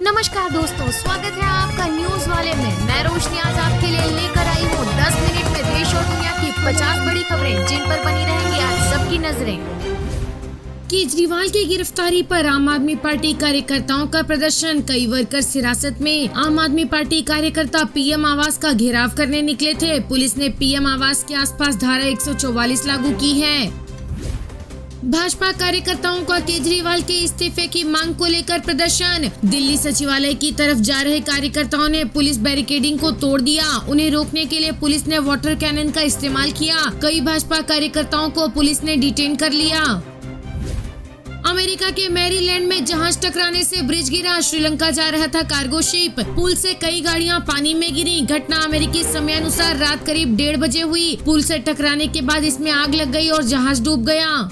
नमस्कार दोस्तों, स्वागत है आपका न्यूज वाले में। मैं रोशनी आज आपके लिए लेकर आई हूँ 10 मिनट में देश और दुनिया की 50 बड़ी खबरें जिन पर बनी रहेंगी आज सबकी नजरें। केजरीवाल की गिरफ्तारी पर आम आदमी पार्टी कार्यकर्ताओं का प्रदर्शन, कई वर्कर्स हिरासत में। आम आदमी पार्टी कार्यकर्ता पीएम आवास का घेराव करने निकले थे। पुलिस ने पीएम आवास के आसपास धारा 144 लागू की है। भाजपा कार्यकर्ताओं का केजरीवाल के इस्तीफे की मांग को लेकर प्रदर्शन, दिल्ली सचिवालय की तरफ जा रहे कार्यकर्ताओं ने पुलिस बैरिकेडिंग को तोड़ दिया। उन्हें रोकने के लिए पुलिस ने वाटर कैनन का इस्तेमाल किया। कई भाजपा कार्यकर्ताओं को पुलिस ने डिटेन कर लिया। अमेरिका के मैरीलैंड में जहाज टकराने से ब्रिज गिरा। श्रीलंका जा रहा था कार्गो शिप, पुल से कई गाड़ियां पानी में गिरी। घटना अमेरिकी समय अनुसार रात करीब 1:30 बजे हुई। पुल से टकराने के बाद इसमें आग लग गई और जहाज डूब गया।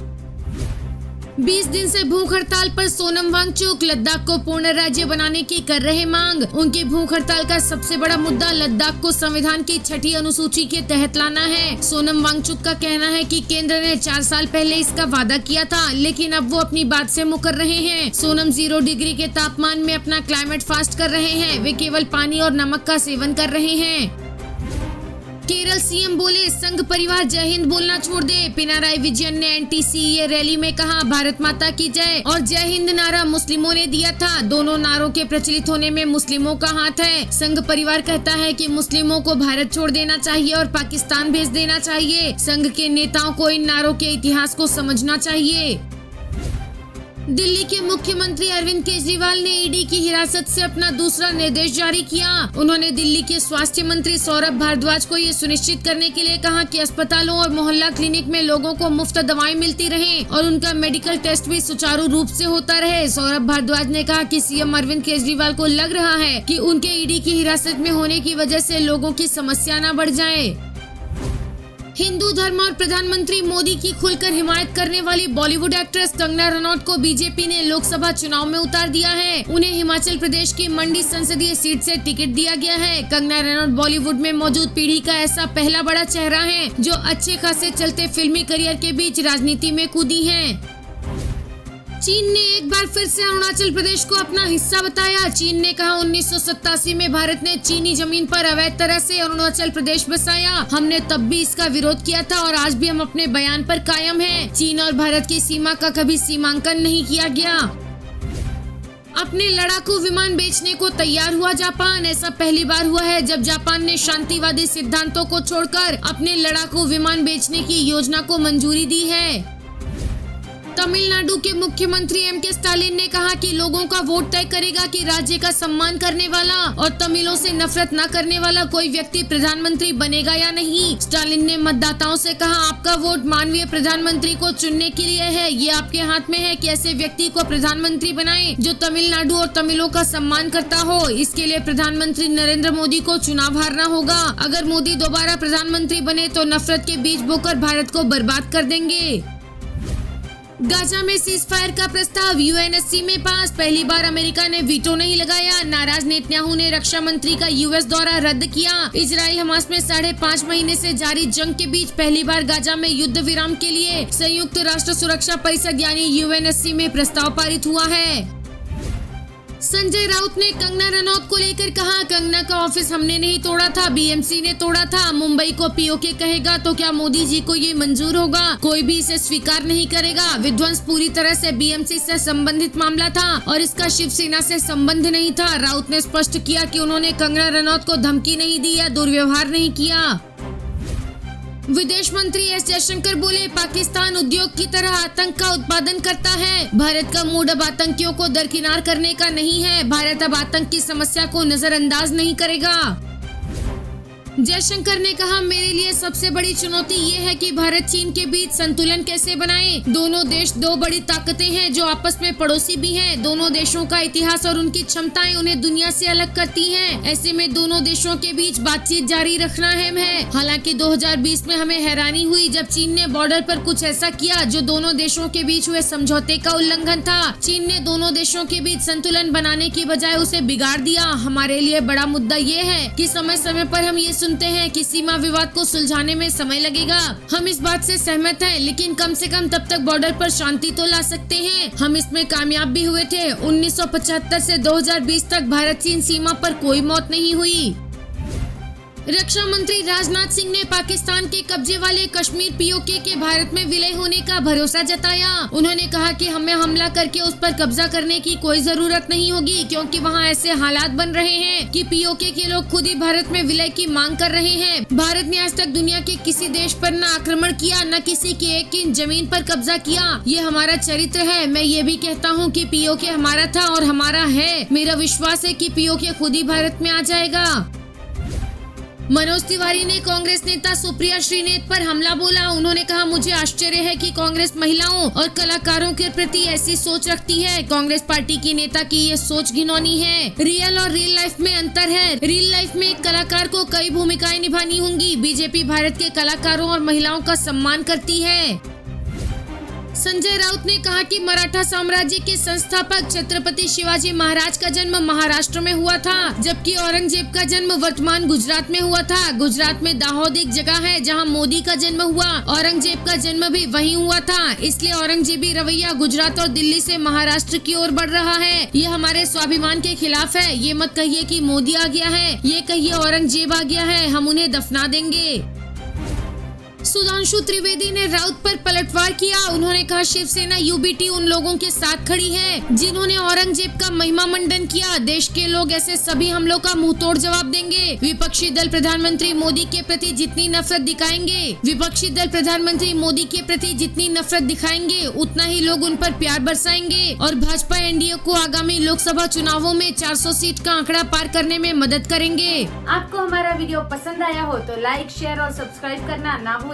20 दिन से भूख हड़ताल पर सोनम वांगचुक लद्दाख को पूर्ण राज्य बनाने की कर रहे मांग। उनकी भूख हड़ताल का सबसे बड़ा मुद्दा लद्दाख को संविधान की 6ठी अनुसूची के तहत लाना है। सोनम वांगचुक का कहना है कि केंद्र ने 4 साल पहले इसका वादा किया था, लेकिन अब वो अपनी बात से मुकर रहे हैं। सोनम 0 डिग्री के तापमान में अपना क्लाइमेट फास्ट कर रहे हैं। वे केवल पानी और नमक का सेवन कर रहे हैं। केरल सीएम बोले संघ परिवार जय हिंद बोलना छोड़ दे। पिनाराई विजयन ने एंटी-सीएए रैली में कहा भारत माता की जय और जय हिंद नारा मुस्लिमों ने दिया था। दोनों नारों के प्रचलित होने में मुस्लिमों का हाथ है। संघ परिवार कहता है कि मुस्लिमों को भारत छोड़ देना चाहिए और पाकिस्तान भेज देना चाहिए। संघ के नेताओं को इन नारों के इतिहास को समझना चाहिए। दिल्ली के मुख्यमंत्री अरविंद केजरीवाल ने ईडी की हिरासत से अपना दूसरा निर्देश जारी किया। उन्होंने दिल्ली के स्वास्थ्य मंत्री सौरभ भारद्वाज को ये सुनिश्चित करने के लिए कहा कि अस्पतालों और मोहल्ला क्लिनिक में लोगों को मुफ्त दवाएं मिलती रहें और उनका मेडिकल टेस्ट भी सुचारू रूप से होता रहे। सौरभ भारद्वाज ने कहा कि सीएम अरविंद केजरीवाल को लग रहा है कि उनके ईडी की हिरासत में होने की वजह से लोगों की समस्या न बढ़ जाए। हिंदू धर्म और प्रधानमंत्री मोदी की खुलकर हिमायत करने वाली बॉलीवुड एक्ट्रेस कंगना रनौत को बीजेपी ने लोकसभा चुनाव में उतार दिया है। उन्हें हिमाचल प्रदेश की मंडी संसदीय सीट से टिकट दिया गया है। कंगना रनौत बॉलीवुड में मौजूद पीढ़ी का ऐसा पहला बड़ा चेहरा है जो अच्छे खासे चलते फिल्मी करियर के बीच राजनीति में कूदी हैं। चीन ने एक बार फिर से अरुणाचल प्रदेश को अपना हिस्सा बताया। चीन ने कहा 1987 में भारत ने चीनी जमीन पर अवैध तरह से अरुणाचल प्रदेश बसाया। हमने तब भी इसका विरोध किया था और आज भी हम अपने बयान पर कायम हैं। चीन और भारत की सीमा का कभी सीमांकन नहीं किया गया। अपने लड़ाकू विमान बेचने को तैयार हुआ जापान। ऐसा पहली बार हुआ है जब जापान ने शांतिवादी सिद्धांतों को छोड़कर अपने लड़ाकू विमान बेचने की योजना को मंजूरी दी है। तमिलनाडु के मुख्यमंत्री एम.के. स्टालिन ने कहा कि लोगों का वोट तय करेगा कि राज्य का सम्मान करने वाला और तमिलों से नफरत न करने वाला कोई व्यक्ति प्रधानमंत्री बनेगा या नहीं। स्टालिन ने मतदाताओं से कहा आपका वोट मानवीय प्रधानमंत्री को चुनने के लिए है। ये आपके हाथ में है कि ऐसे व्यक्ति को प्रधानमंत्री बनाएं जो तमिलनाडु और तमिलों का सम्मान करता हो। इसके लिए प्रधानमंत्री नरेंद्र मोदी को चुनाव हारना होगा। अगर मोदी दोबारा प्रधानमंत्री बने तो नफरत के बीज बोकर भारत को बर्बाद कर देंगे। गाजा में सीज फायर का प्रस्ताव यूएनएससी में पास। पहली बार अमेरिका ने वीटो नहीं लगाया। नाराज नेतन्याहू ने रक्षा मंत्री का यूएस दौरा रद्द किया। इजराइल हमास में 5.5 महीने से जारी जंग के बीच पहली बार गाजा में युद्ध विराम के लिए संयुक्त राष्ट्र सुरक्षा परिषद यानी यूएनएससी में प्रस्ताव पारित हुआ है। संजय राउत ने कंगना रनौत को लेकर कहा कंगना का ऑफिस हमने नहीं तोड़ा था, बीएमसी ने तोड़ा था। मुंबई को पीओके कहेगा तो क्या मोदी जी को ये मंजूर होगा? कोई भी इसे स्वीकार नहीं करेगा। विध्वंस पूरी तरह से बीएमसी से संबंधित मामला था और इसका शिवसेना से संबंध नहीं था। राउत ने स्पष्ट किया कि उन्होंने कंगना रनौत को धमकी नहीं दी या दुर्व्यवहार नहीं किया। विदेश मंत्री एस जयशंकर बोले पाकिस्तान उद्योग की तरह आतंक का उत्पादन करता है। भारत का मूड अब आतंकियों को दरकिनार करने का नहीं है। भारत अब आतंक की समस्या को नजरअंदाज नहीं करेगा। जयशंकर ने कहा मेरे लिए सबसे बड़ी चुनौती ये है कि भारत चीन के बीच संतुलन कैसे बनाएं। दोनों देश 2 बड़ी ताकतें हैं जो आपस में पड़ोसी भी हैं। दोनों देशों का इतिहास और उनकी क्षमताएं उन्हें दुनिया से अलग करती हैं। ऐसे में दोनों देशों के बीच बातचीत जारी रखना अहम है। हालांकि 2020 में हमें हैरानी हुई जब चीन ने बॉर्डर पर कुछ ऐसा किया जो दोनों देशों के बीच हुए समझौते का उल्लंघन था। चीन ने दोनों देशों के बीच संतुलन बनाने की बजाय उसे बिगाड़ दिया। हमारे लिए बड़ा मुद्दा ये है कि समय समय पर हम ये सुनते हैं कि सीमा विवाद को सुलझाने में समय लगेगा। हम इस बात से सहमत हैं, लेकिन कम से कम तब तक बॉर्डर पर शांति तो ला सकते हैं। हम इसमें कामयाब भी हुए थे। 1975 से 2020 तक भारत चीन सीमा पर कोई मौत नहीं हुई। रक्षा मंत्री राजनाथ सिंह ने पाकिस्तान के कब्जे वाले कश्मीर पीओके के भारत में विलय होने का भरोसा जताया। उन्होंने कहा कि हमें हमला करके उस पर कब्जा करने की कोई जरूरत नहीं होगी, क्योंकि वहां ऐसे हालात बन रहे हैं कि पीओके के लोग खुद ही भारत में विलय की मांग कर रहे हैं। भारत ने आज तक दुनिया के किसी देश पर न आक्रमण किया, न किसी की एक इंच जमीन पर कब्जा किया। ये हमारा चरित्र है। मैं ये भी कहता हूँ कि पीओके हमारा था और हमारा है। मेरा विश्वास है कि पीओके खुद ही भारत में आ जाएगा। मनोज तिवारी ने कांग्रेस नेता सुप्रिया श्रीनेत पर हमला बोला। उन्होंने कहा, मुझे आश्चर्य है कि कांग्रेस महिलाओं और कलाकारों के प्रति ऐसी सोच रखती है। कांग्रेस पार्टी की नेता की ये सोच घिनौनी है। रियल और रियल लाइफ में अंतर है। रियल लाइफ में एक कलाकार को कई भूमिकाएं निभानी होंगी। बीजेपी भारत के कलाकारों और महिलाओं का सम्मान करती है। संजय राउत ने कहा कि मराठा साम्राज्य के संस्थापक छत्रपति शिवाजी महाराज का जन्म महाराष्ट्र में हुआ था, जबकि औरंगजेब का जन्म वर्तमान गुजरात में हुआ था। गुजरात में दाहोद एक जगह है जहां मोदी का जन्म हुआ। औरंगजेब का जन्म भी वहीं हुआ था, इसलिए औरंगजेबी रवैया गुजरात और दिल्ली से महाराष्ट्र की ओर बढ़ रहा है। ये हमारे स्वाभिमान के खिलाफ है। ये मत कहिए कि मोदी आ गया है, ये कहिए औरंगजेब आ गया है। हम उन्हें दफना देंगे। सुधांशु त्रिवेदी ने राउत पर पलटवार किया। उन्होंने कहा, शिवसेना यूबीटी उन लोगों के साथ खड़ी है जिन्होंने औरंगजेब का महिमा मंडन किया। देश के लोग ऐसे सभी हमलों का मुंह तोड़ जवाब देंगे। विपक्षी दल प्रधानमंत्री मोदी के प्रति जितनी नफरत दिखाएंगे उतना ही लोग उन पर प्यार बरसाएंगे और भाजपा एनडीए को आगामी लोकसभा चुनावों में 400 सीट का आंकड़ा पार करने में मदद करेंगे। आपको हमारा वीडियो पसंद आया हो तो लाइक, शेयर और सब्सक्राइब करना ना भूलें।